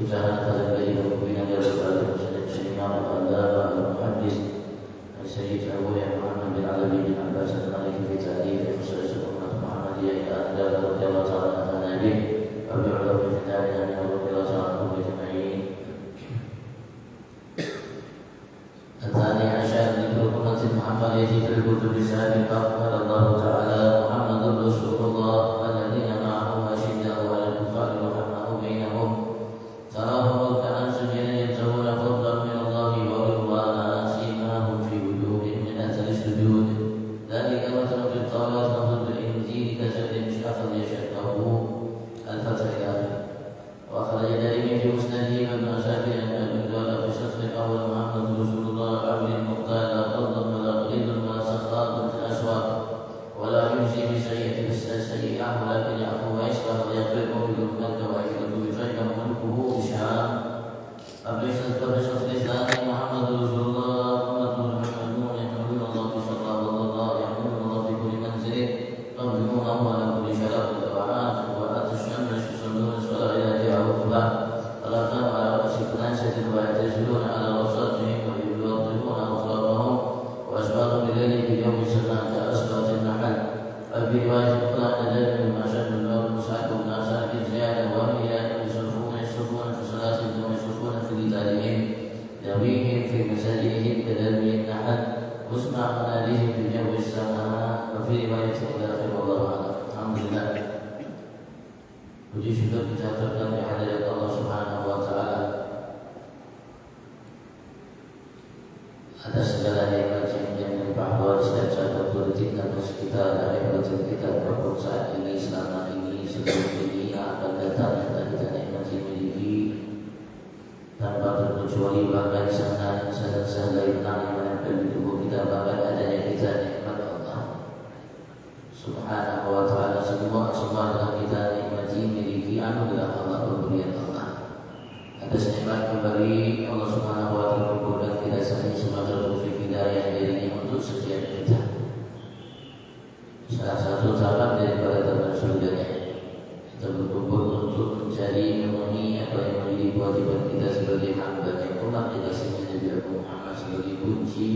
وجعلنا هذا الذي بنا لرسول وسلم الإمام العلامة المحدث السيد أبو محمد بن علي بن عباس المالك في تعليم مسلسل أمة محمدية إلى أن جاء رضي الله تعالى عنه به وارجع له في كتابنا من رضي الله تعالى عنه أجمعين. الثاني عشر ذكر أمة محمدية في الكتب السابقة قال الله تعالى محمد رسول الله الذين معه أشداء على الكفار رحماء بينهم تراهم ركعا سجدا يبتغون فضلا من الله ورضوانا سيماهم في وجوههم من أثر السجود ذلك مثل في التوراة ومثل في الإنجيل كزرع أخرج شقه الفتح الآخر. وأخرج الدارمي في مسنده وابن عساكر أن المقدار في شخص الأول محمد رسول الله عبد المختار لا فضل ولا غليظ ولا سخاء في الأسواق ولا يمشي بسيئة السيئة ولكن يعفو ويصفح ويغفر بالأمة ويكتب بفجر ملكه بشعار. فبشخص الثاني محمد رسول الله أمة المحمدون يحملون الله في شراب الله يحملون الله في كل منزل يقدمونه على كل شراب الطاعات وآت الشمس يصلون الصلاة إلى جعوفها ولا تنام على رأس كناسة ويعتزلون على رصاتهم ويبطلون أخلاقهم وأشباط بذلك في يوم السماء كأسباط النحل. وفي رواية أخرى نزل من مشهد النور مسعد بن عساكر زيادة وهي يصرفون في صلاتهم ويصرفون في قتالهم ذويهم في مساجدهم كذوي النحل واسمع مناديهم في جو السماء. وفي رواية الآخر والله أعلم. الحمد لله. Puji syukur kita aturkan di hadirat Allah Subhanahu wa taala atas segala nikmat yang melimpah ruah setiap saat waktu kita sekitar dan kita walaupun saat ini selama ini sebelum ini akan datang dan kita nikmati miliki tanpa terkecuali bahkan sehari yang menempel di tubuh kita bahkan adanya kita nikmat Allah Subhanahu wa taala. Semua adalah kita nikmati miliki anugerah Allah, pemberian Allah. Atas nikmat kembali Allah Subhanahu wa taala memberikan kita saja semata taufik hidayah darinya untuk setiap kita. Salah satu tahapan daripada tahapan surganya kita berkumpul untuk mencari memenuhi apa yang menjadi kewajiban kita sebagai hamba yang umat dikasihnya Nabi Muhammad sebagai kunci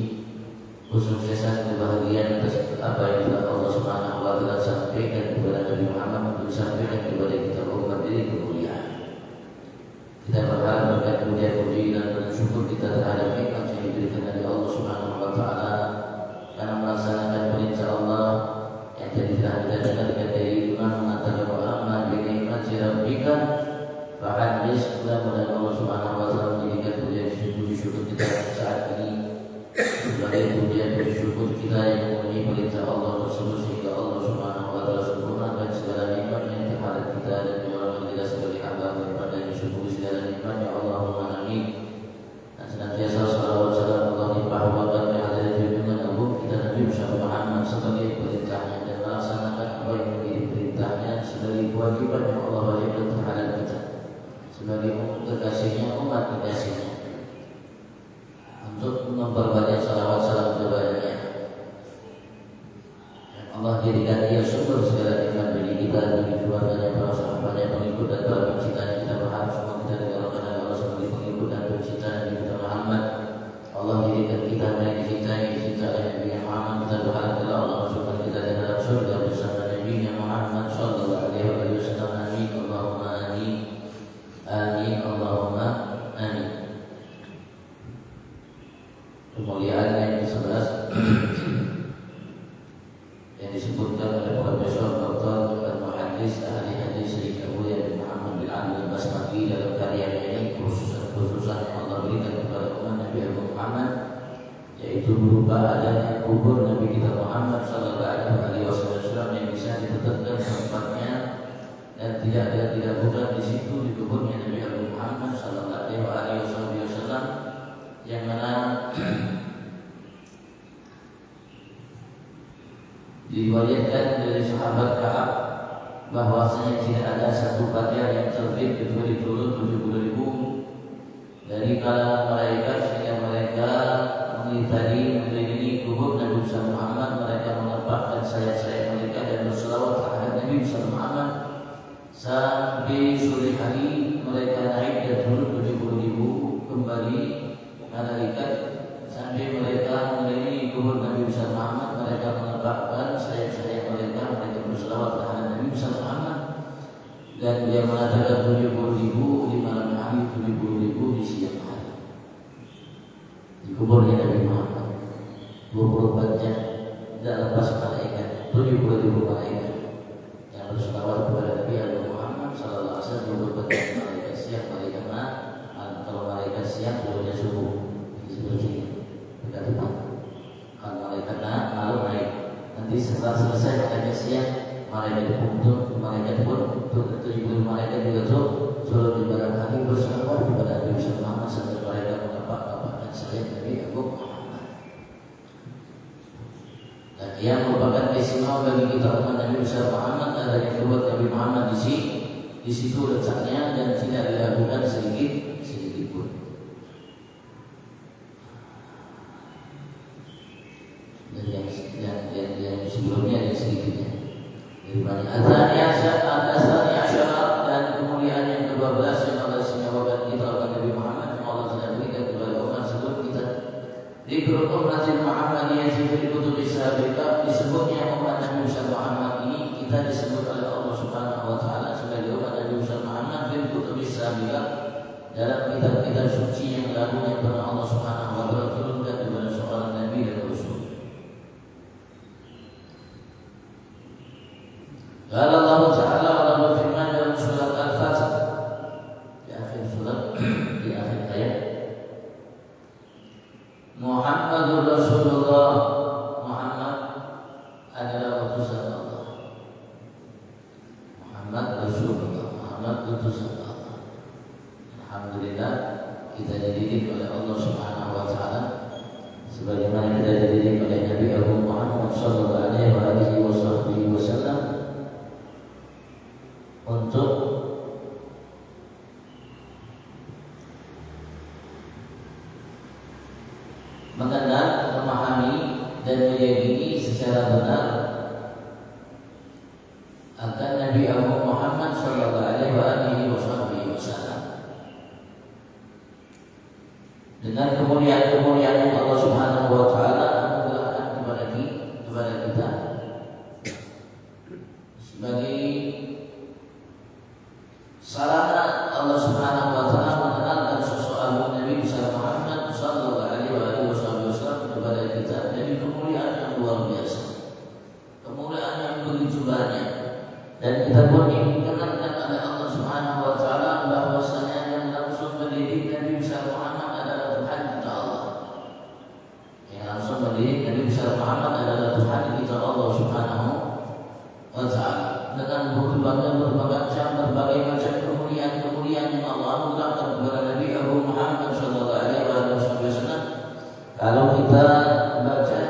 kesuksesan kebahagiaan atas apa yang telah Allah Subhanahu wa taala sampaikan kepada Nabi Muhammad untuk sampaikan kepada kita umat diri kemuliaan. Kita berharap berkat puji dan bersyukur kita terhadap nikmat yang diberikan oleh Allah Subhanahu wa taala karena melaksanakan perintah Allah yang telah kita dengarkan dari Imam mengatakan amma bi nikmati rabbika fahadis. Mudah-mudahan Allah Subhanahu wa taala menjadikan puji syukur kita saat ini sebagai pujian bersyukur kita yang memenuhi perintah Allah tersebut sehingga Allah Subhanahu wa taala sempurnakan segala nikmat yang terhadap kita dan menyuarakan kita sebagai hamba daripada syukur segala nikmat ya Allahumma amin. Dan senantiasa salawat salam Allah limpahkan kehadiran junjungan agung kita Nabi Muhammad sebagai perintahnya dan melaksanakan apa yang menjadi perintahnya sebagai kewajiban yang Allah wajibkan terhadap kita sebagai kekasihnya umat kekasihnya untuk memperbanyak salawat salam kepadanya. Allah jadikan dia sumber segala nikmat bagi kita bagi keluarganya, para sahabatnya, pengikut dan para pencintanya. Kita berharap semua kita digolongkan oleh Allah sebagai pengikut dan pencinta Nabi kita Muhammad. Allah jadikan kita yang dicintai oleh Nabi Muhammad. Kita berharap kepada Allah masukkan kita di dalam surga bersama Nabi Muhammad sallallahu alaihi wasallam. Amin Allahumma amin. Amin Allahumma amin. Kemuliaan yang ke-11 yang disebutkan oleh Profesor Dr. Al-Muhaddis ahli hadis Syekh Abu bin Muhammad bin Ali Al-Basmati dalam karyanya ini khususan yang Allah berikan kepada umat Nabi Muhammad, yaitu berupa adanya kubur Nabi kita Muhammad sallallahu alaihi wasallam yang bisa ditetapkan tempatnya dan tidak bukan di situ di kuburnya Nabi Muhammad sallallahu alaihi wasallam yang mana diriwayatkan dari sahabat Ka'ab bahwasanya tidak ada satu bagian yang terbit kecuali turun 70.000 dari kalangan malaikat sehingga mereka mengelilingi kubur Nabi Muhammad. Mereka menempatkan sayap-sayap mereka dan berselawat terhadap Nabi Muhammad sampai sore hari mereka naik dan turun siang, turunnya subuh. Seperti ini. Dekat-dekat. Kalau malaikat malam naik. Nanti setelah selesai malaikat siang, malaikat pun turun 70 malaikat juga turun di barang kaki bersalawat kepada Nabi Muhammad sampai mereka mengapak-apakkan saya Nabi Abu Muhammad. Dan yang merupakan istimewa bagi kita umat Nabi Muhammad adanya keluar Nabi Muhammad di situ letaknya dan tidak diragukan sedikit pun. Dan yang sebelumnya yang sedikitnya. Dari banyak azan asyara dan kemuliaan yang ke-12 yang Allah senyawakan kita oleh Nabi Muhammad yang Allah telah berikan kepada umat sebelum kita. Dzikrul ummatil Muhammadiyah fil kutub as-sabiqah, disebutnya umat Nabi Muhammad ini kita disebut oleh Allah Subhanahu wa taala sebagai umat Nabi Muhammad fil kutub as-sabiqah dalam kitab-kitab suci yang lalu yang pernah Allah Subhanahu wa taala turunkan kepada seorang nabi dan rasul. Qala Allah Ta'ala Allah berfirman dalam surat Al-Fatih di akhir ayat Muhammadur Rasulullah, Muhammad adalah utusan Allah. Muhammad Rasulullah, Muhammad utusan Allah. Alhamdulillah kita dididik oleh Allah Subhanahu wa taala sebagaimana kita dididik oleh Nabi Muhammad sallallahu alaihi wasallam untuk mengenal, memahami dan meyakini secara benar akan Nabi Muhammad sallallahu alaihi wasallam dengan kemuliaan-kemuliaan yang Allah Subhanahu wa taala anugerahkan kepada kita sebagai sarana Allah Subhanahu wa taala mengenalkan sosok agung Nabi Muhammad sallallahu alaihi wasallam kepada kita dari kemuliaan yang luar biasa. Kemuliaan yang begitu banyak dan kita pun dikenalkan oleh Allah Subhanahu wa taala bahwasanya yang langsung mendidik Nabi Muhammad adalah Tuhan kita Allah. Yang langsung mendidik Nabi Muhammad adalah Tuhan kita Allah Subhanahu wa taala. Dengan berbagai macam kemuliaan yang Allah anugerahkan kepada Nabi Muhammad sallallahu alaihi wasallam. Kalau kita baca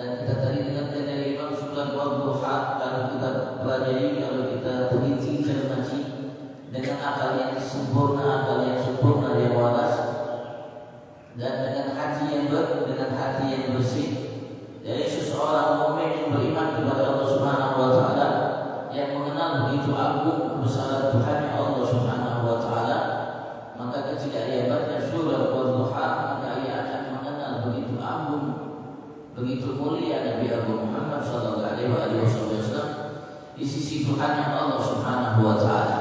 dan kita tadi dengarkan dari Imam surat Al-Duha, kalau kita pelajari, kalau kita teliti cermati dengan akal yang sempurna yang waras dan dengan hati yang bersih dari seseorang mukmin yang beriman kepada Allah Subhanahu wa taala yang mengenal begitu agung kebesaran Tuhan Allah Subhanahu wa taala, maka ketika ia baca surah Al-Duha maka ia akan mengenal begitu agung, begitu mulia Nabi Muhammad sallallahu alaihi wasallam di sisi Tuhan Allah Subhanahu wa taala.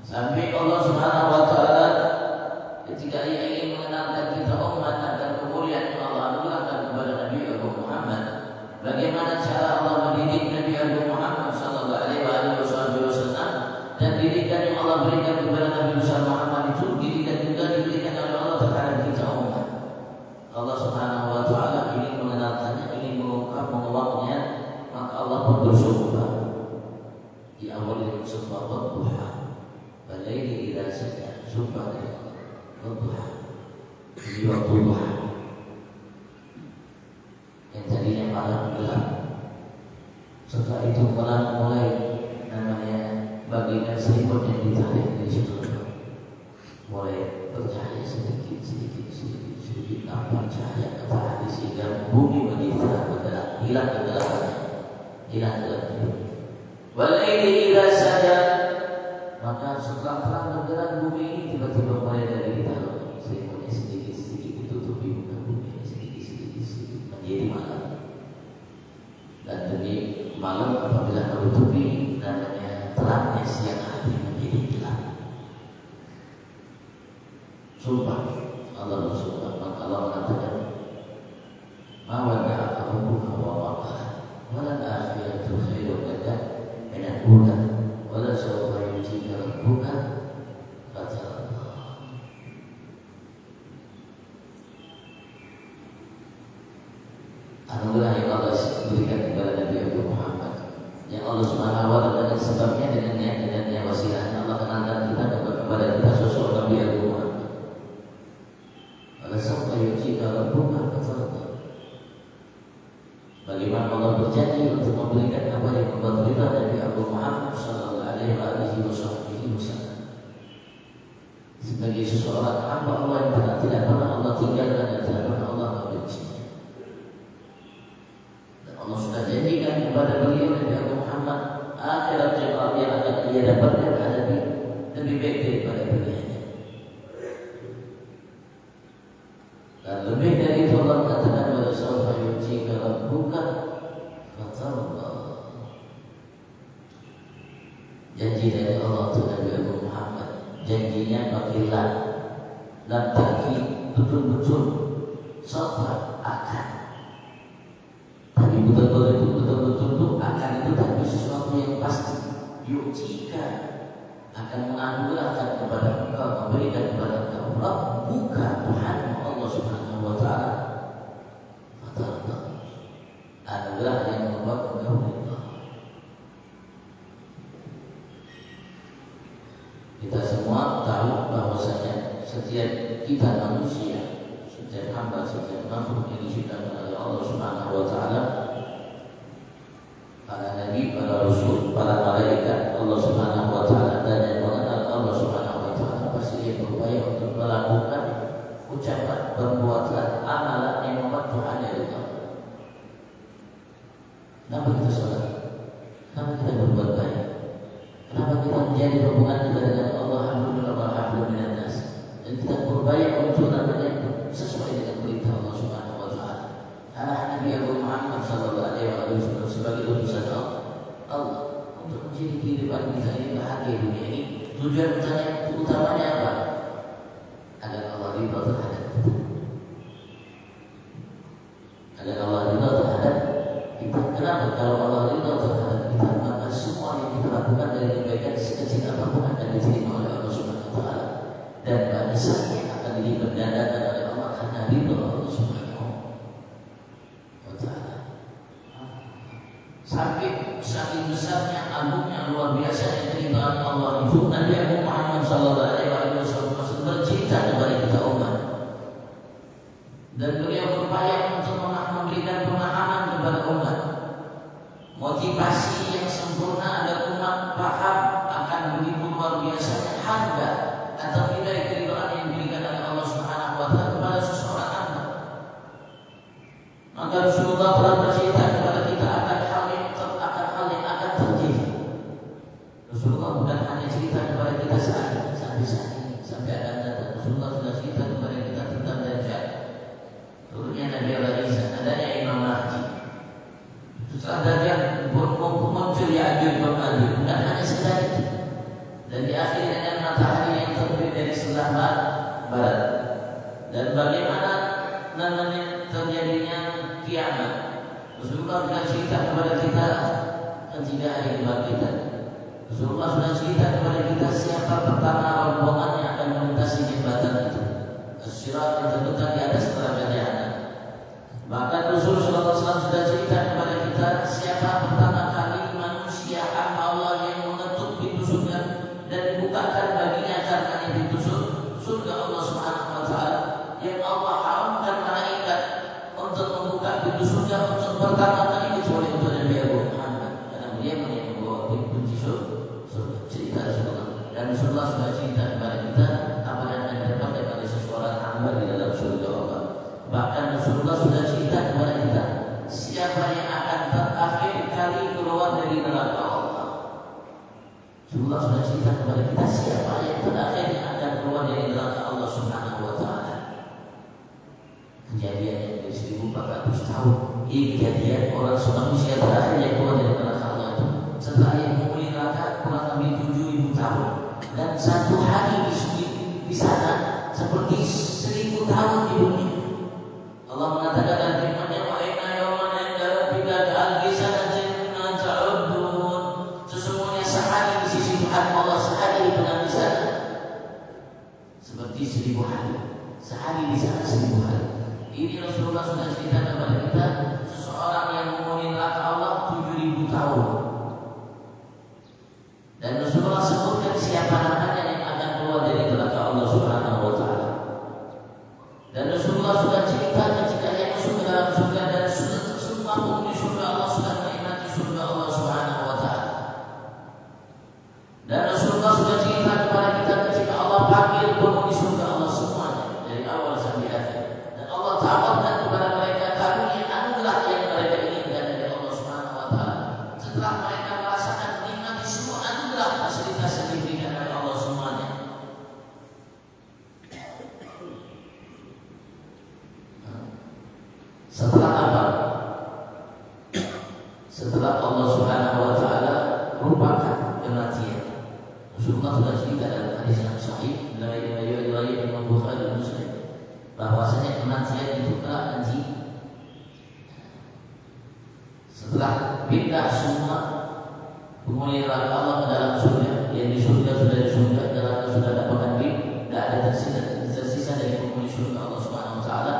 Sampai Allah Subhanahu wa taala ketika ia ingin mengenalkan kita umat akan kemuliaan yang Allah anugerahkan kepada Nabi Muhammad, bagaimana cara Allah mendidik Nabi Muhammad sallallahu alaihi wasallam dan didikan yang Allah berikan kepada Nabi Muhammad itu didikan juga diberikan oleh Allah terhadap kita umat. Allah Subhanahu wa taala ingin mengenalkannya, ingin mengungkapnya, maka Allah pun bersumpah di awal surah Al-Duha, "Walaili idza saja", sumpah dari Allah, Al-Duha, di waktu duha yang tadinya malam gelap. Setelah itu mulai namanya bagian selimut yang ditarik dari situ, mulai bercahaya sedikit, nampak cahaya matahari sehingga bumi menjadi terang, hilang kegelapannya. Walaili idza saja, maka setelah terang benderang bumi ini tiba-tiba mulai dari dalam selimutnya sedikit ditutupi muka bumi sedikit menjadi malam. Dan demi malam apabila menutupi namanya terangnya siang hari menjadi gelap. Sumpah Allah bersumpah, maka Allah mengatakan, "Ma wada'aka rabbuka wa ma qala, wa lal akhiratu khairun laka min al-ula, wa la sawfa yu'tika rabbuka fatarda." sebabnya dengan niat wasilahnya Allah kenalkan kita kepada kita sosok Nabi Abu Muhammad. Pada saat yu'tika rabbuka fatarda. Bagaimana Allah berjanji untuk memberikan apa yang membuat kita Nabi Abu Muhammad sallallahu alaihi wasallam sebagai seseorang hamba Allah yang tidak pernah Allah tinggalkan dan tidak pernah Allah membencinya. Dan Allah sudah janjikan kepada beliau Nabi Abu Muhammad akhirat yang akan ia dapatkan lebih baik daripada dunianya. Dan lebih dari itu Allah katakan wa sawfa yu'tika rabbuka fatarda. Janji dari Allah untuk Nabi Abu Muhammad, janjinya bagilah dan bagi betul-betul sawfa akan. Tapi betul-betul akan itu tapi sesuatu yang pasti. Yu'tika akan menganugerahkan kepada engkau, memberikan kepada engkau Rabbuka Tuhan Allah Subhanahu wa taala fatarda, anugerah yang membuat engkau ridha. Kita semua tahu bahwasanya setiap kita manusia, setiap hamba, setiap makhluk yang diciptakan oleh Allah Subhanahu wa taala, para nabi, para rasul, para malaikat Allah Subhanahu wa taala dan yang mengenal Allah Subhanahu wa taala pasti dia berupaya untuk melakukan ucapan, perbuatan, amalan yang membuat Tuhan ridha. Kenapa kita sholat? Kenapa kita berbuat baik? Kenapa kita menjadi hubungan kita dengan Allah alhamdulillah wa alhamdulillah nas? Dan kita berupaya untuk namanya sesuai dengan perintah Allah Subhanahu wa taala. Nabi Abu Muhammad sallallahu alaihi wasallam sebagai utusan Allah untuk menjadi kehidupan kita ini bahagia dunia ini. Tujuan utamanya apa? Agar Allah ridha terhadap kita. Agar Allah ridha terhadap kita. Kenapa? Kalau Allah ridha terhadap kita, maka semua yang kita lakukan dari kebaikan sekecil apapun akan diterima oleh Allah Subhanahu wa taala. Dan pada saatnya akan dilipat gandakan oleh Allah karena ridha Allah Subhanahu wa taala. Saking besarnya, agungnya, luar biasa keridhaan Allah itu, Nabi Abu Muhammad sallallahu alaihi wasallam bercerita kepada kita umat. Dan beliau berupaya untuk memberikan pemahaman kepada umat, motivasi yang sempurna agar umat paham akan begitu luar biasanya harga atau nilai keridhaan yang diberikan oleh Allah Subhanahu wa taala kepada seseorang hamba. Maka Rasulullah pernah bercerita kepada kita akan hal yang akan terjadi. Rasulullah bukan hanya cerita kepada kita sampai akan datang. Rasulullah sudah cerita kepada kita tentang Dajjal, turunnya Nabi Isa, adanya Imam Mahdi. Setelah Dajjal muncul Ya'juj wa Ma'juj, bukan hanya sekedar itu. Dan di akhir dengan matahari yang terbit dari sebelah barat. Dan bagaimana terjadinya kiamat. Rasulullah sudah cerita kepada kita ketika hari kebangkitan. Rasulullah sudah cerita kepada kita siapa pertama rombongan yang akan melintasi jembatan itu, as-sirat yang terbentang di atas neraka jahanam. Bahkan Rasulullah SAW sudah cerita kepada kita siapa pertama kali manusia hamba Allah yang mengetuk pintu surga dan dibukakan baginya karena pintu surga Allah Subhanahu wa taala, yang Allah haramkan malaikat untuk membuka pintu surga untuk pertama kali kecuali untuk Nabi Abu Muhammad, karena dia yang membawa kunci surga. Cerita Rasulullah, dan Rasulullah sudah cerita kepada kita apa yang akan didapatkan oleh seseorang hamba di dalam surga Allah. Bahkan Rasulullah sudah cerita kepada kita siapa yang akan terakhir kali keluar dari neraka Allah. Rasulullah sudah cerita kepada kita siapa yang terakhir yang akan keluar dari neraka Allah Subhanahu wa taala. Kejadian yang dari 1400 tahun. Ini kejadian orang manusia terakhir yang keluar dari neraka Allah itu setelah yang menghuni neraka kurang lebih 7.000 tahun. Dan satu hari di sana seperti 1.000 tahun di bumi. Allah mengatakan dalam firman-Nya, wa inna yawman 'inda rabbika ka'alfi sanatin mimma ta'uddun. Sesungguhnya sehari di sisi Tuhan Allah, sehari dengan di sana seperti 1.000 hari. Sehari di sana 1.000 hari. Ini Rasulullah sudah cerita kepada kita seseorang yang menghuni neraka Allah 7.000 tahun. 7.000 tahun. siapa namanya yang akan keluar dari neraka Allah Subhanahu wa taala. Dan Rasulullah sudah ceritakan jika yang masuk ke dalam surga dan semua penghuni surga Allah sudah menikmati surga Allah Subhanahu wa taala. Dan Rasulullah sudah cerita kepada kita ketika Allah panggil penghuni surga Allah semuanya dari awal sampai akhir. Dan Allah tawarkan kepada mereka karunia anugerah yang mereka inginkan dari Allah Subhanahu wa taala. Setelah mereka merasakan menikmati semua anugerah fasilitas yang diberikan oleh Allah semuanya. Setelah apa? Setelah Allah Subhanahu wa taala merupakan kematian. Rasulullah sudah cerita dalam hadis yang sahih dari riwayat Imam Bukhari dan Muslim bahwasanya kematian itu telah nanti setelah pindah semua penghuni neraka Allah ke dalam surga, yang di surga sudah di surga, neraka sudah dapatkan tidak ada tersisa dari penghuni surga Allah Subhanahu wa taala.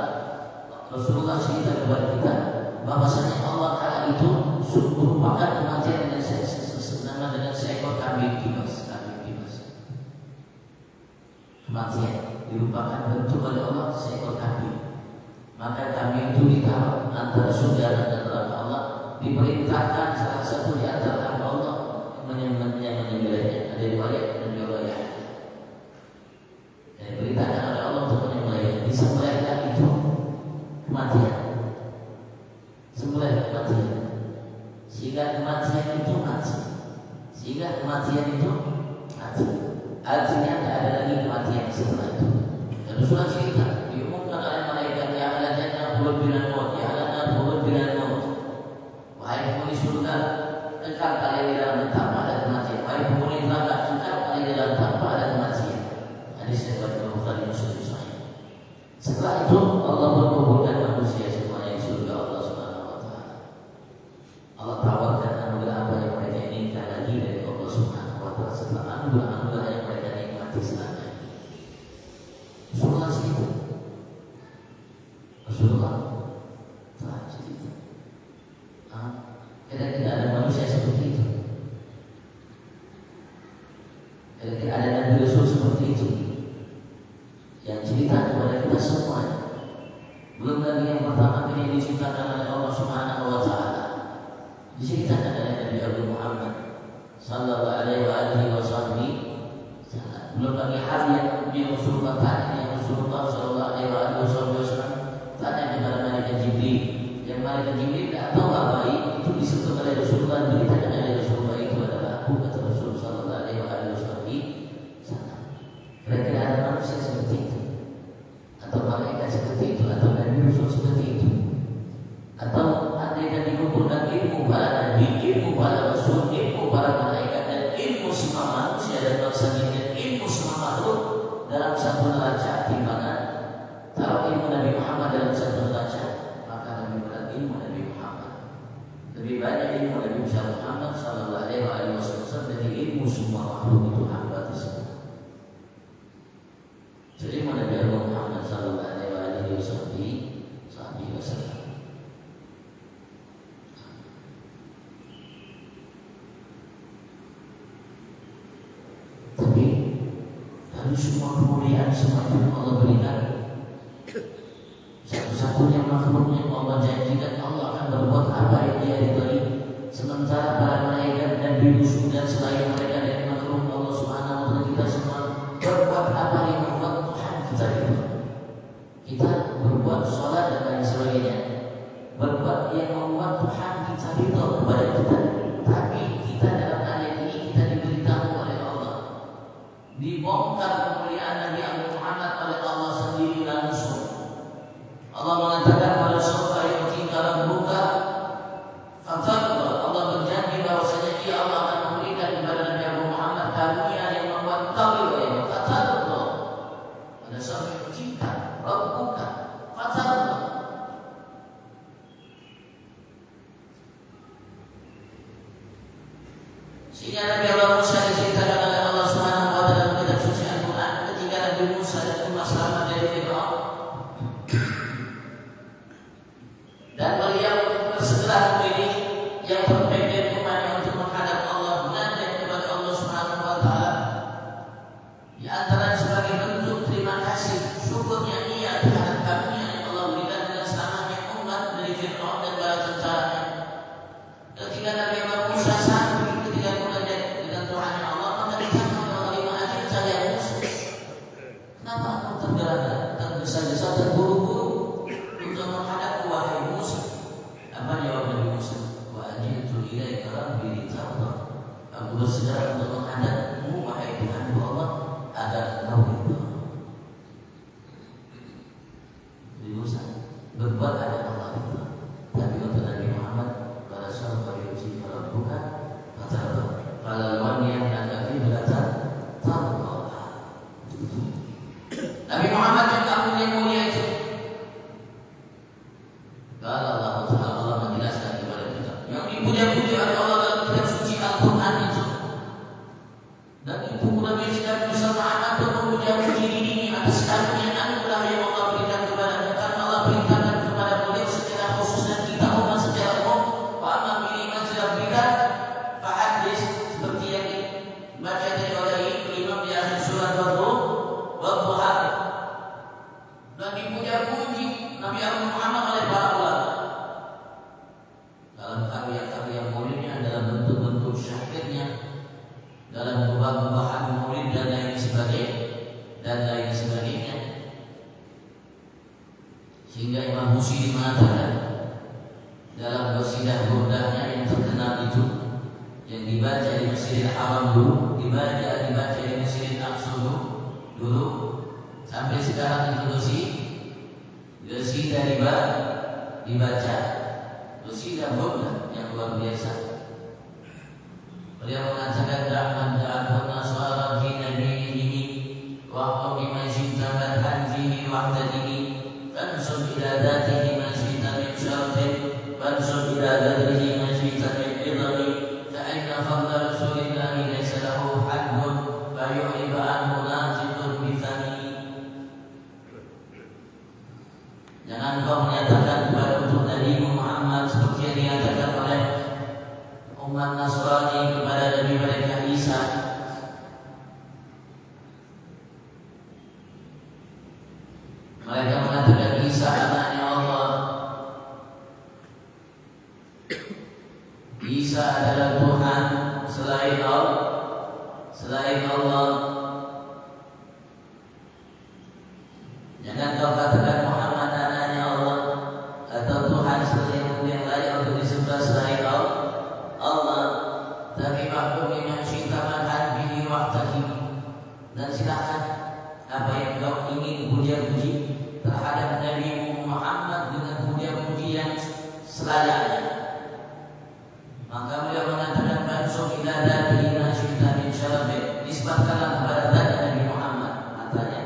Rasulullah cerita kepada kita bahwasanya Allah kala itu merupakan kematian dengan seekor kambing kibas. Kematian dirupakan bentuk oleh Allah seekor kambing. Maka kambing itu ditaruh antara surga dan neraka Allah. Diperintahkan salah satu di antara hamba Allah menyembelihnya. Ada riwayat dan riwayat. Dan diperintahkan oleh Allah untuk menyembelihnya. Disembelihkan itu kematian. Sembelih kematian. Sehingga kematian itu mati. Artinya tidak ada lagi kematian setelah itu. Dan Rasulullah cerita diumumkan oleh malaikat yang ada jannah khulud bilan maut, yang ada khulud bilan maut. Wahai penghuni surga, kekal kalian di dalam tanpa ada kematian. Wahai penghuni neraka, kekal kalian di dalam tanpa ada kematian. Hadis riwayat Bukhari Muslim sahih. Setelah itu Allah mengumpulkan manusia semuanya di surga Allah Subhanahu wa taala. Allah tawarkan anugerah apa yang mereka inginkan lagi dari Allah Subhanahu wa taala setelah anugerah yang mereka nikmati selama ini. Rasulullah cerita. Rasulullah telah cerita. Kira-kira ada manusia seperti itu. Kira-kira ada Nabi Rasul seperti itu yang cerita kepada kita semuanya. Belum lagi yang pertama kali diceritakan oleh Allah Subhanahu wa taala. Diceritakan oleh Nabi Abu Muhammad sallallahu alaihi wasallam. Belum lagi hal yang Rasulullah tanya, yang Rasulullah sallallahu alaihi wasallam tanya kepada malaikat Jibril. Yang malaikat Jibril tidak tahu apa itu disebut oleh Rasulullah, diberitakan oleh Rasulullah itu adalah aku, kata Rasulullah sallallahu alaihi wasallam. Kira-kira ada manusia seperti itu, atau malaikat seperti itu, atau Nabi Rasul seperti itu, atau andai dan dikumpulkan ilmu para nabi, ilmu para rasul, ilmu para malaikat, dan ilmu semua manusia dan bangsa dan ilmu semua makhluk dalam satu neraca timbangan. Taruh ilmu Nabi Muhammad dalam satu neraca, maka lebih berat ilmu Nabi Muhammad. Lebih banyak ilmu Nabi Muhammad sallallahu alaihi wasallam dari ilmu semua makhluk itu hamba tersebut. Jadi Nabi Muhammad sallallahu alaihi wasallam. Tapi dari semua kemuliaan semua yang Allah berikan, satu-satunya makhluk yang Allah janjikan Allah akan berbuat apa yang Dia ridhai. Sementara para malaikat dan binusul dan selain mereka dari makhluk Allah Subhanahu wa taala, kita semua berbuat apa yang membuat Tuhan kita ridha. Kita berbuat sholat dan lain sebagainya, berbuat yang membuat Tuhan kita ridha kepada kita. Tapi kita dalam ayat ini kita diberitahu oleh Allah, dibongkar kemuliaan Nabi Muhammad oleh Allah sendiri langsung. Allah mengatakan pada surah Yu'tika rabbuka fatarda. Allah berjanji bahwasanya Dia Allah akan memberikan kepada Nabi Muhammad karunia yang membuat tahu ya fatarda. Pada surah Yu'tika rabbuka fatarda. Sehingga Nabi Allah Musa diceritakan oleh Allah Subhanahu wa taala dalam kitab suci Al-Quran ketika Nabi Musa dan umat selamat dari Fir'aun. Dan beliau bersegera memilih yang terbaik dari umatnya untuk menghadap Allah, mengajak kepada Allah Subhanahu wa taala. antara sebagai bentuk terima kasih syukurnya ia terhadap karunia yang Allah berikan dengan selamatnya umat dari Fir'aun dan bala tentaranya. Ketika Nabi Musa sampai ketika munajat dengan Tuhannya Allah, maka ditanya oleh Ajil saya Musa, kenapa kamu tergesa-gesa terburu-buru untuk menghadap wahai Musa? Apa jawab Nabi Musa? Wa ajiltu ilaika rabbi litarda. Aku bersedia untuk menghadapmu wahai Tuhanku Allah agar engkau ridha. Nabi Musa berbuat agar Allah ridha. Tapi untuk Nabi Muhammad pada saat berjuji kalau bukan kata kalau yang ada kiblatan tarda. Nabi Muhammad yang kamu yang mulia itu. Kalau Allah Taala Allah menjelaskan kepada kita yang dipuja-puji oleh Allah dalam kitab suci Al-Quran itu. Dan itu Nabi sedang bersama anak untuk memuja-puji diri atas karunia anugerah yang Allah berikan kepadanya, karena Allah berikan kepada beliau secara khusus dan kita umat secara umum. Wa amma bi manzilah berikan fahadis seperti yang dibaca tadi oleh Imam di akhir surat Wadduha. Dan dipuja-puji Nabi Muhammad oleh para ulama dalam karya-karya muridnya, dalam bentuk-bentuk syairnya, dalam bahan murid dan lain sebagainya. Sehingga Imam Busiri mengatakan dalam qasidah burdahnya yang terkenal itu, yang dibaca di Masjidil Haram dulu, dibaca di Masjidil Aqsa dulu, sampai sekarang itu qasidah dibaca, qasidah burdah yang luar biasa. Beliau mengatakan da'man da'atun nasara hina dinihi wa qawmi majidta madhanzihi wahdadihi fansub ila dhatihi majidta min syarfin fansub ila dhatihi majidta min idami fa'inna fadla rasulillahi laysa lahu haddun fayu'riba anhu nazikun bithani. Jangan kau menyatakan kepada untuk Nabi Muhammad seperti yang dinyatakan oleh umat Nasrani kepada Nabi mereka Isa. Mereka mengatakan Isa anaknya Allah. Isa adalah Tuhan selain Allah. Jangan kau katakan Muhammad anaknya Allah atau Tuhan seperti yang lain untuk disembah selain Allah. Tapi mahkumi masyita manhan bihi waqtahi. Dan silakan apa yang kau ingin puja-puji terhadap Nabi Muhammad dengan puja-puji yang selayaknya. Maka beliau mengatakan fansub ila dhatihi masyita min syarabih. Nisbatkanlah kepada zat Nabi Muhammad, matanya,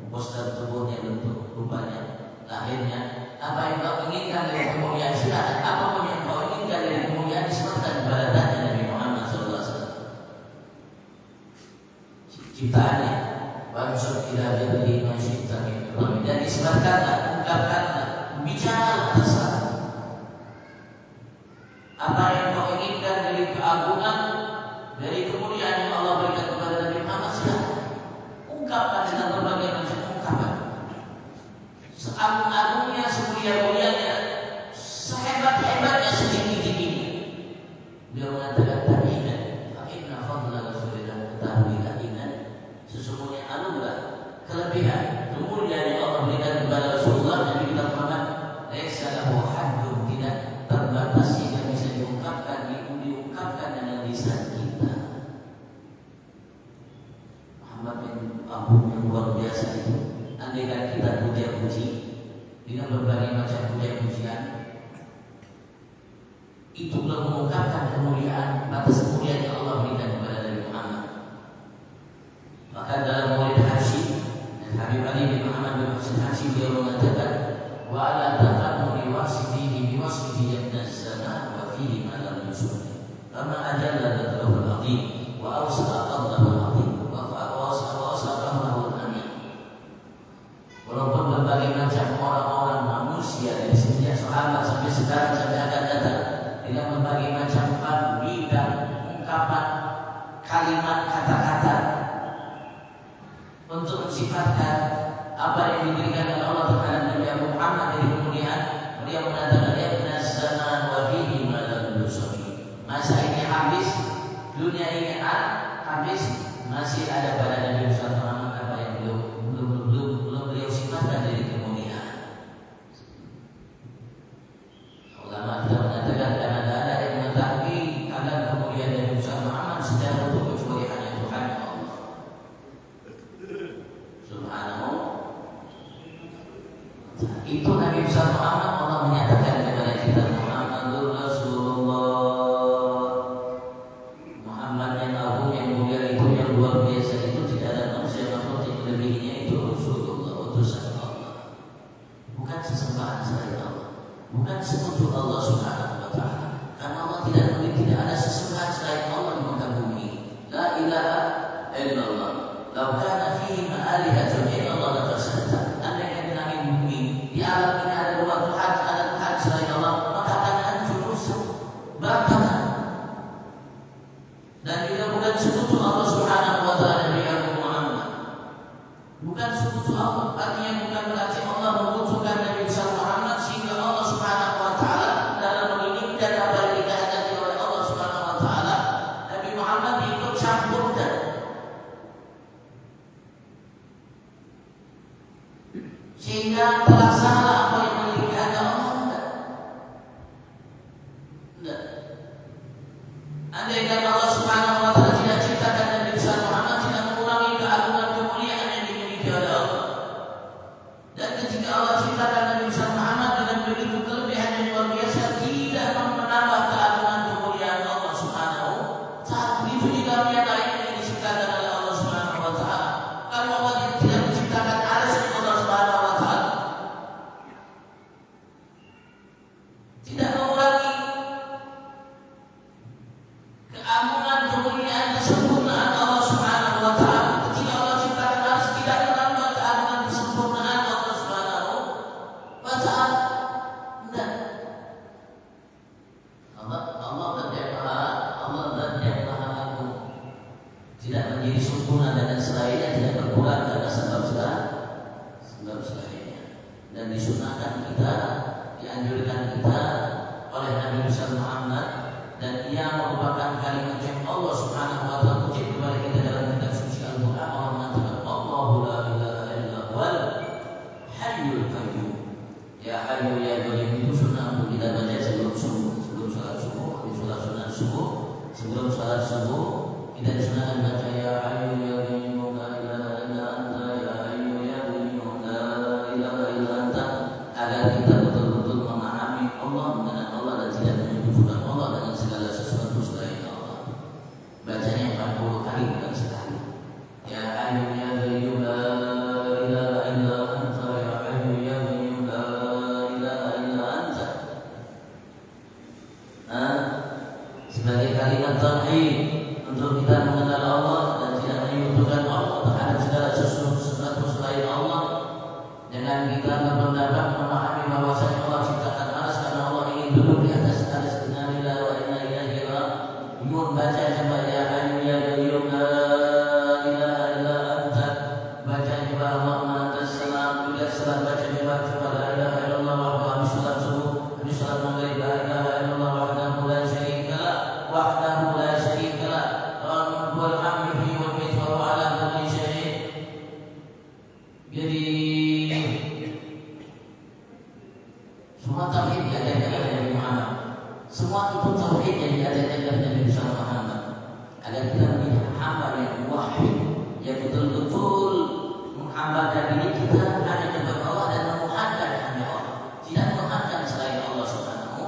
postur tubuhnya, bentuk rupanya, lahirnya. Apa yang kau inginkan dari kemuliaan, silakan. Apapun yang kau inginkan dari kemuliaan disebutkan kepada zat Nabi Muhammad SAW. Ciptaannya, wansur ila dhatihi masyita min syarabih. Dan disebutkanlah, ungkapkanlah, bicara terserah. Apa yang kau inginkan dari keagungan, dari kemuliaan yang Allah berikan kepada Nabi Muhammad, silakan ungkapkan dengan berbagai macam ungkapan. Seagung-agungnya, semulia-mulianya, sehebat-hebatnya, setinggi-tingginya. Beliau mengatakan ta'inan, fa'inna fadla Rasulillah, ketahuilah inan, sesungguhnya anugerah, kelebihan, kemuliaan yang Allah berikan kepada Rasulullah Nabi kita Muhammad, laisa lahu haddun, tidak terbatas sehingga bisa diungkapkan dengan lisan kita. Muhammad bin Abu yang luar biasa itu. Andaikan kita puja-puji dengan berbagai macam puja-pujian, itu belum mengungkapkan kemuliaan, batas kemuliaan yang Allah berikan kepada Nabi Muhammad. Maka dalam Maulid Hasyim, Habib Ali bin Muhammad bin Husain Hasyim beliau mengatakan, wa ala tafannuni wasifihi biwasfihi yabnazana wa fihi ma lam yusuf. Kama ajalla dzatuhu al-azim wa awsala fadlahu al-azim wa awsala fahmahu al-amin. Walaupun berbagai macam orang-orang manusia dari sejak sahabat sampai sekarang sampai akan datang dengan berbagai macam bidang ungkapan, kalimat, kata-kata untuk mensifatkan apa yang diberikan oleh Allah terhadap Nabi Muhammad dari kemuliaan. Beliau mengatakan ya zaman wa fihi ma lam yusafi. Masa ini habis, dunia ini habis, masih ada pada Nabi Muhammad apa yang belum beliau sifatkan dari kemuliaan. Ulama kita mengatakan karena tidak ada yang mengetahui akan kemuliaan Nabi Muhammad secara utuh kecuali hanya Tuhan Allah Subhanahu. Itu Nabi Muhammad Allah menyatakan kepada kita Muhammadur Rasulullah. Muhammad yang agung, yang mulia itu, yang luar biasa itu, tidak ada manusia makhluk yang melebihinya. Itu Rasulullah, utusan Allah, bukan sesembahan selain Allah, bukan sekutu Allah Subhanahu wa ta'ala. Karena Allah tidak ada sesembahan selain Allah di muka bumi. La ilaha illallah. Lau kana fihi ma'alihatun illallah la fasadata. Andai yang di langit bumi, di alam ini ada dua Tuhan, ada Tuhan selain Allah, maka akan hancur rusak, berantakan. Dan juga bukan sekutu Allah Subhanahu wa ta'ala Nabi Muhammad. Bukan sekutu Allah, artinya bukan berarti Allah membutuhkan Nabi Muhammad sehingga Allah Subhanahu wa ta'ala dalam menginginkan apa yang dikehendaki oleh Allah Subhanahu wa ta'ala Nabi Muhammad ikut campurkan. Sehingga terlaksana apa yang dikehendaki Allah. Tidak. Andai kata Allah Subhanahu wa ta'ala tidak ciptakan Nabi Muhammad, tidak mengurangi keagungan kemuliaan yang dimiliki oleh Allah. Dan ketika Allah ciptakan Nabi Muhammad dengan begitu kelebihan yang luar biasa, tidak menambah keagungan kemuliaan Allah Subhanahu wa ta'ala. Itu juga yang lain yang diciptakan oleh Allah Subhanahu wa ta'ala. Kalau Allah tidak menciptakan aras Allah Subhanahu wa ta'ala, tidak mengurangi keagungan kemuliaan kesempurnaan Allah Subhanahu wa ta'ala. Ketika Allah ciptakan aras, tidak menambah keagungan kesempurnaan Allah Subhanahu wa ta'ala. Tidak. Allah zat yang maha agung, tidak menjadi sempurna dengan selainnya, tidak berkurang karena sebab selainnya. Dan disunahkan kita, dianjurkan kita oleh Nabi Muhammad, dan ia merupakan kalimat yang Allah Subhanahu wa ta'ala ucap kepada kita dalam kitab suci Al-Quran. Allah mengatakan Allahu la ilaha illa huwal hayyul qayyum. Ya hayyu ya qayyum itu sunnah untuk kita baca sebelum salat subuh, sebelum salat subuh kita disunahkan baca ya hayyu ya qayyum la ilaha illa anta, ya hayyu ya qayyum la ilaha illa anta, agar kita betul-betul memahami Allah, mengenal Allah dan tidak menyebutkan Allah dengan segala sesuatu selain Allah. Bacanya 40 kali bukan sekali. Ya hayyu ya qayyum la ilaha illa anta, ya hayyu ya qayyum la ilaha illa anta. Sebagai kalimat tauhid untuk kita mengenal Allah dan tidak menyebutkan Allah terhadap segala sesuatu selain Allah. Dengan kita berpendapat memahami bahwasanya Allah ciptakan aras karena Allah ingin duduk di atas aras. Inna lillahi wa inna ilaihi raji'un. Baca coba ya hayyu ya qayyum la ilaha illa anta. Baca coba Allahumma antas salam. Juga salat baca coba la ilaha illallah wahdahu. Habis salat subuh, habis salat maghrib, la ilaha illallah wahdahu la syarika lah, wal hamdu wal minna wa ala kulli syai'. Jadi semua tauhid diajarkan oleh Nabi Muhammad. Semua itu tauhid yang diajarkan oleh Nabi Muhammad. Agar kita menjadi hamba yang muwahhid, yang betul-betul menghambakan diri kita hanya kepada Allah dan memuhadkan hanya Allah, tidak memuhadkan selain Allah Subhanahu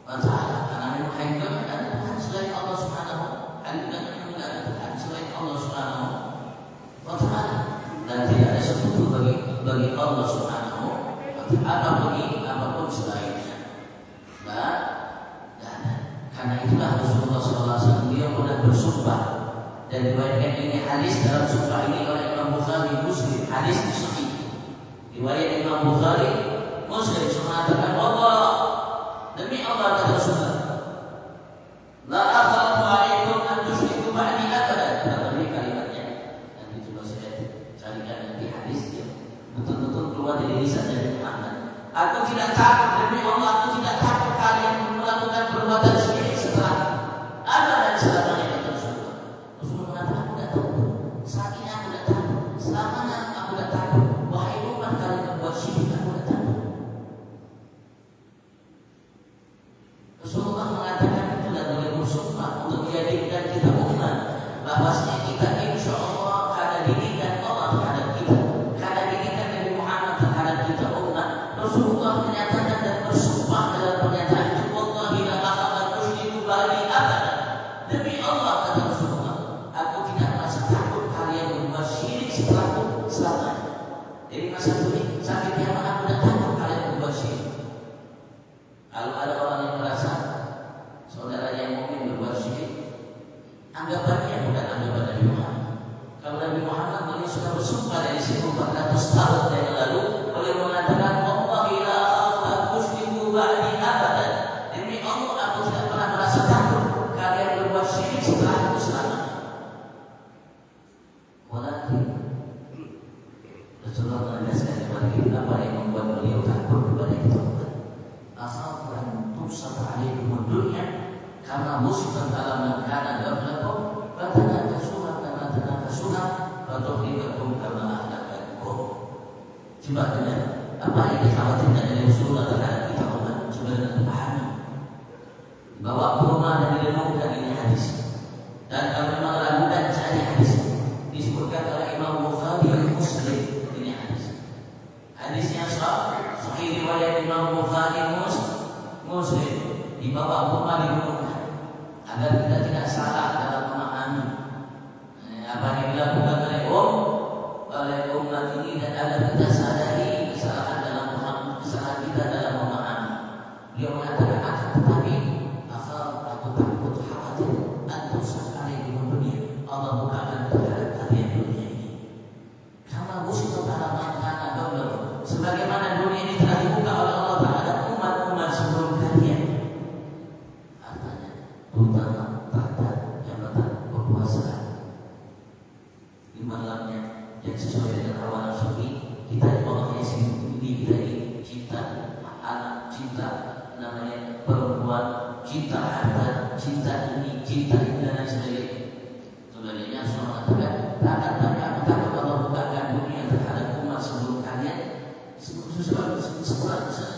wa ta'ala. Karena memuhadkan ada Tuhan selain Allah Subhanahu wa ta'ala, tidak ada Tuhan selain Allah Subhanahu wa ta'ala, dan tidak ada sekutu bagi Allah Subhanahu wa ta'ala apapun selainnya. Karena itulah Rasulullah SAW dia pernah bersumpah, dan diriwayatkan ini hadis dalam sumpah ini oleh Imam Bukhari Muslim, hadis sahih. Riwayat Imam Bukhari Muslim mengatakan Allah, demi Allah kata Rasulullah, la akhafu alaikum an tusyriku ba'di abadan. Berapa kalimatnya? Nanti coba saya dari lisan Nabi Muhammad. Aku tidak takut demi Allah, aku tidak takut kalian melakukan perbuatan syirik setelah ada dan selamanya kata Rasulullah. Rasulullah mengatakan aku tidak takut. Saat ini aku tidak takut. Selamanya aku tidak takut. Wahai umat kalian membuat syirik aku tidak takut. Rasulullah mengatakan itu dan boleh bersumpah untuk menjadikan kita umat bahwasanya kita insya Allah karena didikan Allah terhadap kita, karena didikan Nabi Muhammad terhadap kita umat. Rasulullah menyatakan dan bersumpah dalam pernyataan itu, wallahi la akan tusyriku ba'di abadan. Demi Allah kata Rasulullah, aku tidak merasa takut kalian membuat syirik setelahku selamanya. Jadi masa ini sampai kiamat aku tidak takut kalian membuat syirik. Kalau ada orang yang merasa saudara yang mukmin berbuat syirik, anggapannya bukan anggapan Nabi Muhammad. Kalau Nabi Muhammad beliau sudah bersumpah dari 1400 tahun yang lalu, beliau mengatakan wallahi la akan tusyriku ba'di abadan. Demi Allah aku tidak pernah merasa takut kalian berbuat syirik setelah aku selamanya. Walakin Rasulullah menegaskan kepada kita apa yang membuat beliau takut kepada kita. Asal dan tusab alaikum dunia karena musibah dalam keadaan qablakum fatanakasuha kama tanakasuha fatuhlikum kama ahlakakum. Coba dengar apa yang dikhawatirkan dari Rasulullah terhadap kita umat. Coba dengar pahami bahwa rumah dan direnungkan ini hadis. Dan kalau memang ragukan cari hadis disebutkan oleh Imam Bukhari dan Muslim ini hadis. Hadisnya sahih riwayat Imam Bukhari Muslim dibawa rumah direnungkan agar kita tidak salah dalam memahami apa yang dilakukan oleh umat ini dan agar kita sadari kesalahan dalam memahami, kesalahan kita dalam memahami. Beliau mengatakan akan tetapi asal aku takut khawatir antum sekali di dunia Allah bukakan terhadap kalian dunia ini. Karena musibah dalam makanan double sebagaimana dunia ini telah dibuka oleh Allah terhadap umat-umat sebelum kalian. Artinya terutama tahta jabatan kekuasaan di malamnya yang sesuai dengan hawa nafsu kita dibawahi sendiri, kita cinta anak, cinta namanya perempuan, cinta harta, cinta ini, cinta ini dan sebagainya. Sebenarnya semua mengatakan takkan tapi aku takut Allah bukakan dunia terhadap umat sebelum kalian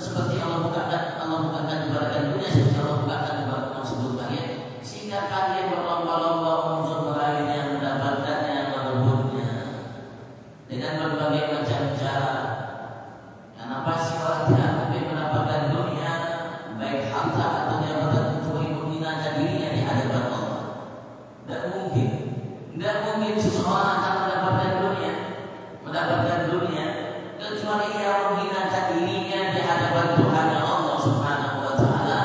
seperti Allah bukakan kepada dunia seperti Allah bukakan kepada umat sebelum kalian, sehingga kalian berlomba-lomba untuk meraihnya, mendapatkannya, merebutnya dengan berbagai macam cara. Karena pasti orang tidak mungkin mendapatkan dunia baik harta atau jabatan kecuali menghinakan dirinya di hadapan Allah. Tidak mungkin seseorang akan mendapatkan dunia kecuali ia menghinakan dirinya di hadapan Tuhan Allah Subhanahu wa taala,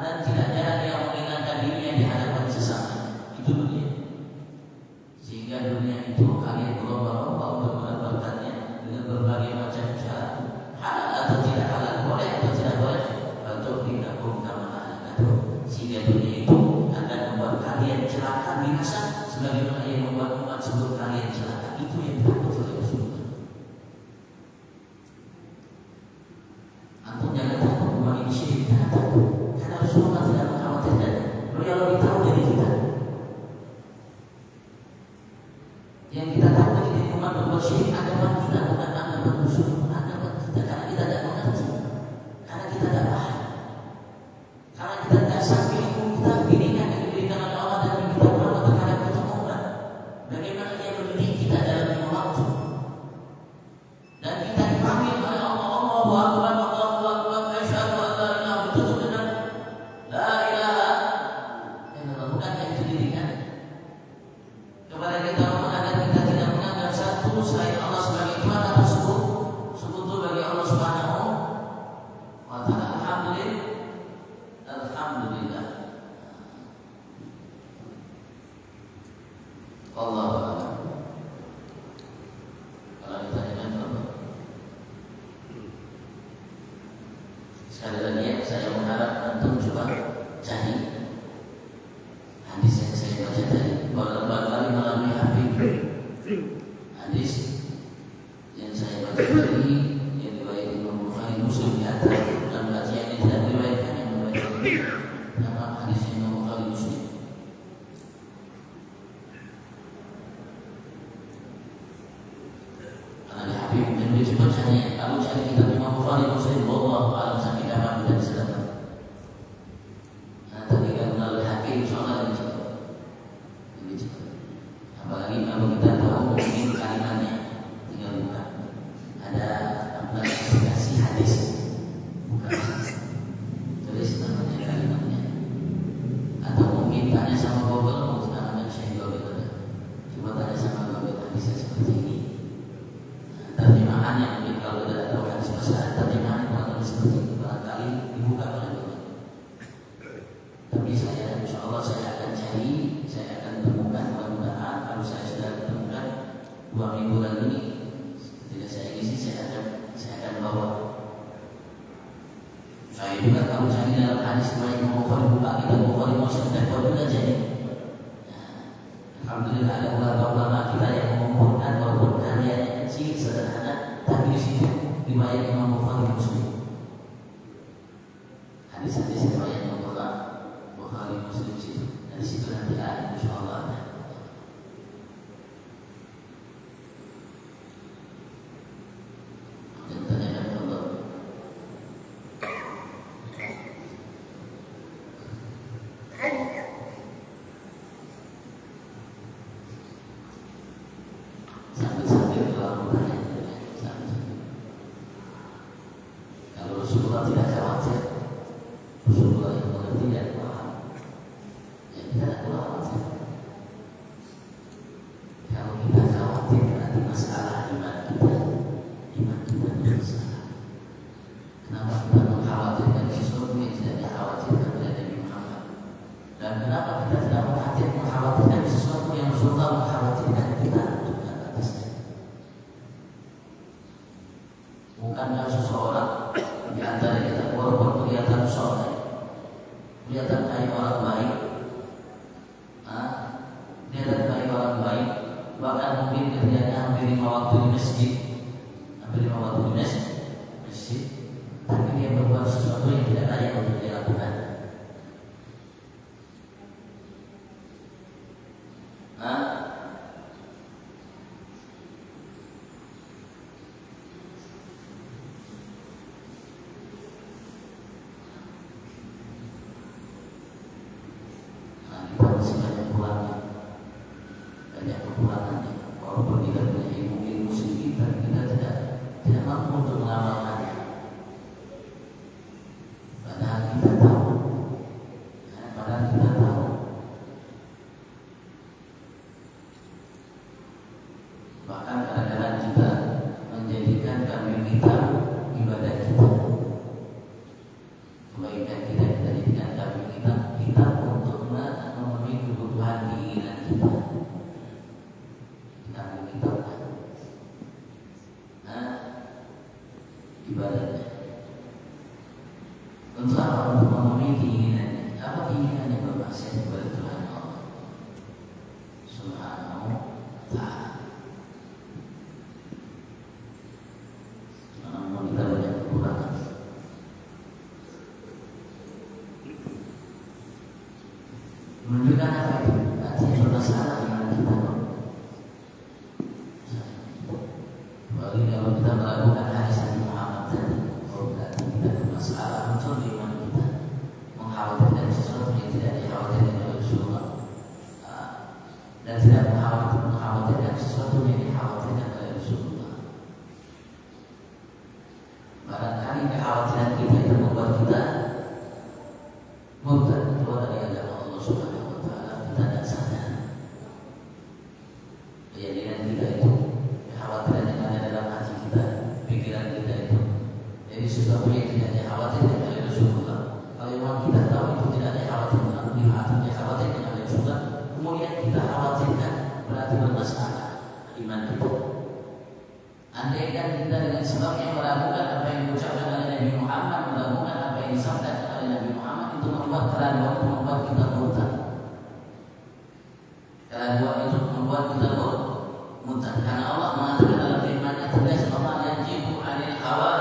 dan tidak jarang dia menghinakan dirinya di hadapan sesama. Itu dunia. Sehingga dunia itu kalian berlomba-lomba untuk mendapatkannya dengan berbagai macam cara, halal atau tidak halal, boleh atau tidak boleh, atau tidak pun sehingga dunia itu akan membuat kalian celaka binasa sebagaimana yang membuat umat sebelum kalian celaka. Itu yang takut oleh Rasulullah. Antum jangan takut membangun syirik, jangan takut, karena Rasulullah tidak mengkhawatirkan. Beliau lebih tahu dari kita. Yang kita takut ini umat berbuat syirik agama kita, bukan agama Rasulullah, agama kita, karena kita tidak mengerti, karena kita tidak paham, karena kita tidak sampai ilmu kita bidikan yang diberikan oleh Allah dan yang kita paham terhadap kita umat. Bagaimana dia mendidik kita dalam ilmu waktu, dan kita dipanggil oleh Allah, Allahu Akbar, Allahu Akbar, asyhadu an la ilaha illallah, dengan la ilaha illallah. Bukankah itu didikan kepada kita agar kita tidak menganggap satu selain Allah sebagai Tuhan atau sekutu bagi Allah Subhanahu wa taala. Alhamdulillah. Allahu a'lam. Kalau ditanyakan apa? Sekali lagi ya, saya mengharap antum coba cari hadis yang saya baca tadi. Beberapa kali melalui hadis yang saya baca tadi yang Coba cari, kalau cari kitab Imam Bukhari Muslim, wallahu a'lam sampai kapan kita bisa dapat. Nah, tapi kalau melalui hakim, insyaallah lebih cepat. Lebih cepat. Apalagi kalau kita tahu mungkin kalimatnya, tinggal buka. Ada aplikasi hadis, buka. Tulis namanya kalimatnya. Atau mungkin tanya sama Google, namanya Syekh Google. Coba tanya sama Google hadisnya seperti ini. Terjemahannya mungkin kalau tidak tahu hadis masalah terjemahan kurang seperti itu barangkali dibuka oleh Bapak. Tapi saya insya Allah saya akan cari, saya akan temukan mudah-mudahan kalau saya sudah temukan 2 minggu lagi ini ketika saya isi saya akan bawa. Saya juga kalau cari dalam hadis mulai Bukhari buka kita Bukhari Muslim dan Bukhari jadi. Alhamdulillah ada ulama kita yang mengumpulkan walaupun karyanya kecil sederhana, tapi di situ dibayar Imam Bukhari Muslim. Hadis-hadis riwayat Bukhari Muslim situ. Dari situ nanti ada insyaallah ada. Dan tanyakan Allah. Sambil kalau Rasulullah tidak khawatir, Rasulullah yang mengerti dan paham, ya kita tidak perlu khawatir. Kalau kita khawatir berarti masalah iman kita bermasalah. Kenapa kita mengkhawatirkan sesuatu yang tidak dikhawatirkan oleh Nabi Muhammad? Dan kenapa kita tidak mengkhawatirkan sesuatu yang Rasulullah mengkhawatirkan kita untuk atasnya? Bukankah seseorang di antara kita walaupun kelihatan soleh, kelihatan kayak orang baik, kelihatan kayak orang baik, bahkan mungkin kerjanya hampir 5 waktu di masjid, tapi dia berbuat sesuatu yang tidak layak untuk dia lakukan. Kita masih banyak kekurangannya. Walaupun kita punya ilmu sedikit, tapi kita tidak mampu untuk mengamalkannya. Padahal kita tahu. Bahkan kadang-kadang kita menjadikan kambing hitam ibadah kita. Kebaikan kita jadikan kambing hitam untuk memenuhi kebutuhan keinginan kita. Kambing hitam ibadahnya untuk apa? Untuk memenuhi keinginannya. Apa keinginannya? Bermaksiat kepada Tuhan Allah Subhanahu wa ta'ala. Namun kita banyak kekurangan. Menunjukkan apa itu? Artinya bermasalah dengan kita. Bagi kalau kita melakukan hadis Nabi Muhammad tadi, berarti kita bermasalah muncul di iman kita, mengkhawatirkan sesuatu yang tidak dikhawatirkan oleh Rasulullah, dan tidak mengkhawatirkan sesuatu yang dikhawatirkan oleh Rasulullah. Barangkali kekhawatiran kita itu membuat kita murtad keluar dari agama Allah Subhanahu wa ta'ala. Kita tidak sadar keyakinan kita itu, kekhawatiran yang ada dalam hati kita, pikiran kita itu jadi sesuatu yang tidak dikhawatirkan oleh Rasulullah. Kalau memang kita tahu itu tidak dikhawatirkan oleh Rasulullah, kemudian kita khawatirkan, berarti bermasalah iman kita. Andaikan kita dengan sebab yang melakukan apa yang diucapkan oleh Nabi Muhammad, melakukan apa yang disampaikan oleh Nabi Muhammad, itu membuat keraguan, itu membuat kita murtad. Keraguan itu membuat kita murtad. Karena Allah mengatakan dalam firman-Nya tegas, Allah yanjibu 'anil hawa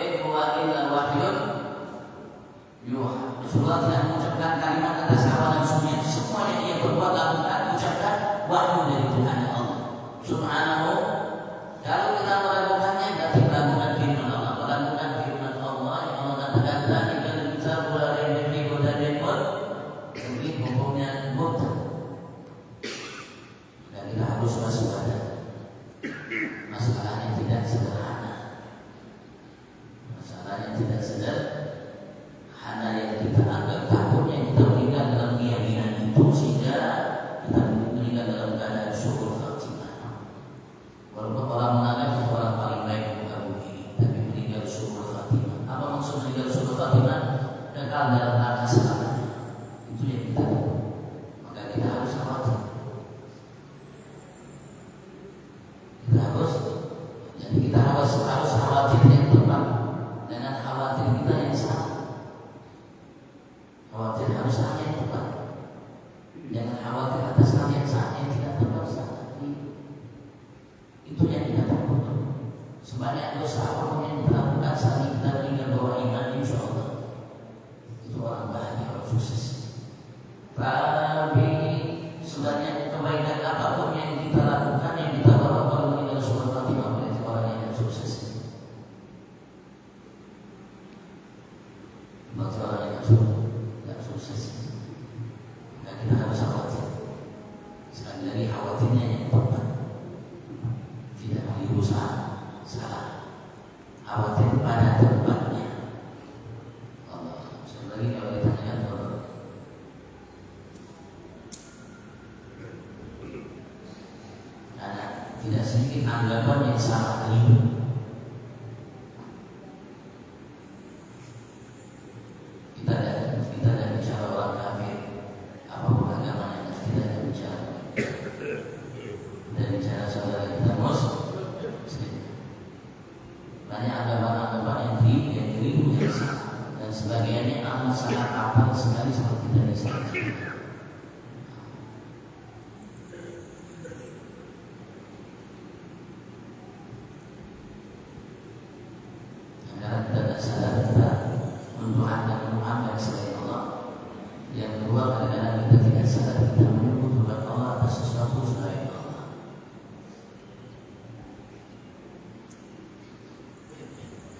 in huwa illa wahyun yuha. Rasulullah tidak mengucapkan kalimat atas hawa nafsunya. Semua yang ia berbuat lakukan ucapkan wahyu dari Tuhan Allah Subhanahu. Kalau kita melakukannya berarti dzalikal kitabu la raiba fihi hudan lil-muttaqin. Ini hukumnya mutlak. Dan kita harus waspada. Masalahnya tidak sederhana. Masalahnya tidak sederhana yang kita anggap takutnya kita meninggal dalam keyakinan itu sehingga kita meninggal dalam keadaan syukur khatimah. Walaupun orang menganggap orang paling baik di muka bumi ini, tapi meninggal syukur khatimah. Apa maksud meninggal syukur khatimah? Kekal dalam neraka selamanya. Itu yang kita tahu. Maka kita harus khawatir. Kita harus khawatir yang tepat dengan khawatir kita yang salah. Khawatir harus hal yang tepat. Jangan khawatir atas hal yang salah yang tidak tepat salah. Itu yang kita takutkan. Sebanyak dosa apapun yang kita lakukan saat kita meninggal bahwa iman, insya Allah itu orang bahagia, orang sukses. Tapi sebanyak kebaikan apapun yang kita lakukan, yang kita bawa kalau meninggal syukur khatimah, berarti orang yang sukses. Berarti orang yang sukses. Maka kita harus khawatir. Sekali lagi khawatirnya yang tepat, tidak dirusak salah. Khawatir pada tempatnya. Allah. Sekali lagi kalau ditanyakan Allah. Karena tidak sedikit anggapan yang salah keliru. Kita tidak bicara orang kafir, apapun agamanya, kita tidak bicara. Kita bicara saudara kita Muslim. Banyak anggapan-anggapan yang keliru yang salah, dan sebagiannya amat sangat apal sekali seperti dari saya. Karena kita tidak sadar kita mendoakan selain Allah. Yang kedua, kadang-kadang kita tidak sadar kita menyebut Tuhan Allah atas sesuatu selain Allah.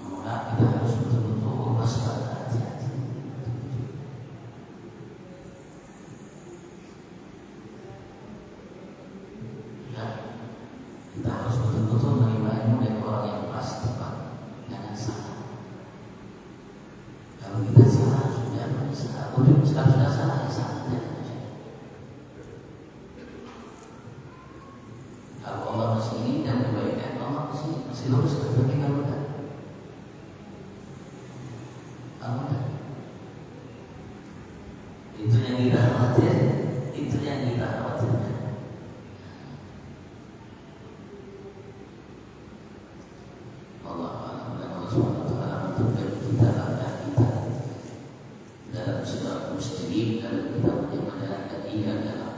Maka kita harus betul-betul waspada, hati-hati. Ya, kita harus betul-betul menerima ilmu dari orang yang pas, tepat. Jangan salah. Kalau kita salah, sudah salah. Sekarang sudah salah, ya salah. Kalau Allah masih inginkan kebaikan, Allah masih lurus tapi kalau tidak, itu yang kita khawatir, itu yang kita khawatirkan. Allah Subhanahu wa ta'ala menentukan kita langkah kita dalam segala muslim, dalam kita menjalankan iman dalam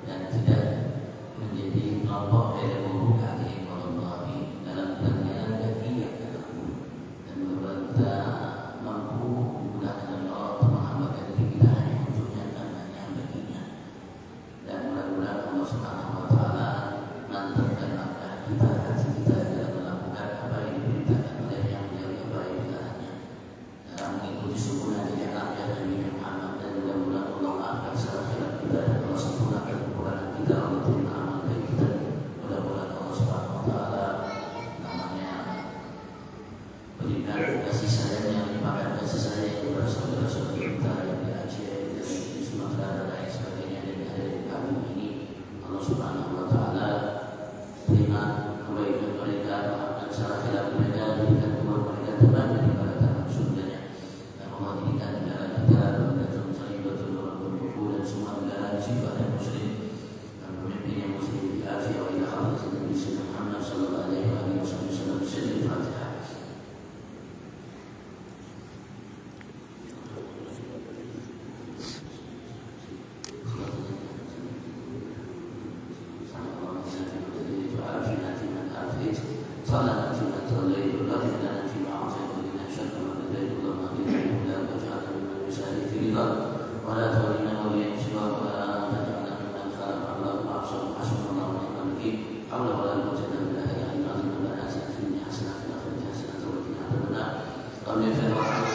dan tidak menjadi kelompok dari buruk hati Allah dalam menjalankan iman dalam dan berbangga mampu menggunakan Allah untuk menghambakan diri kita hanya untuknya namanya baginya. Dan mudah-mudahan Allah Subhanahu wa ta'ala mantapkan langkah kita, hati kita dalam melakukan apa yang diperintahkan oleh yang menjadi apa yang dilarangnya, dalam mengikuti sunnah di jalannya Nabi Muhammad. Dan mudah-mudahan Allah maafkan salah silap kita dan Allah sempurnakan kekurangan kita, Allah terima amal baik kita. Mudah-mudahan Allah Subhanahu wa ta'ala namanya berikan kasih sayangnya, melimpahkan kasih sayang kepada saudara-saudara kita yang di Aceh, di Sumatera dan lain sebagainya, dan yang ada di kami ini. Allah Subhanahu wa ta'ala terima kebaikan mereka, maafkan salah silap mereka, berikan keluar mereka teman daripada tanah surganya. Dan Allah jadikan negara kita Baldatun Thayyibatun wa rabbul ghafur, dan semua negara sifat yang muslim dan pemimpin yang muslim di Aceh wa ila hadratin Nabi Muhammad sallallahu alaihi wasallam. Al-Fatihah. بفرعون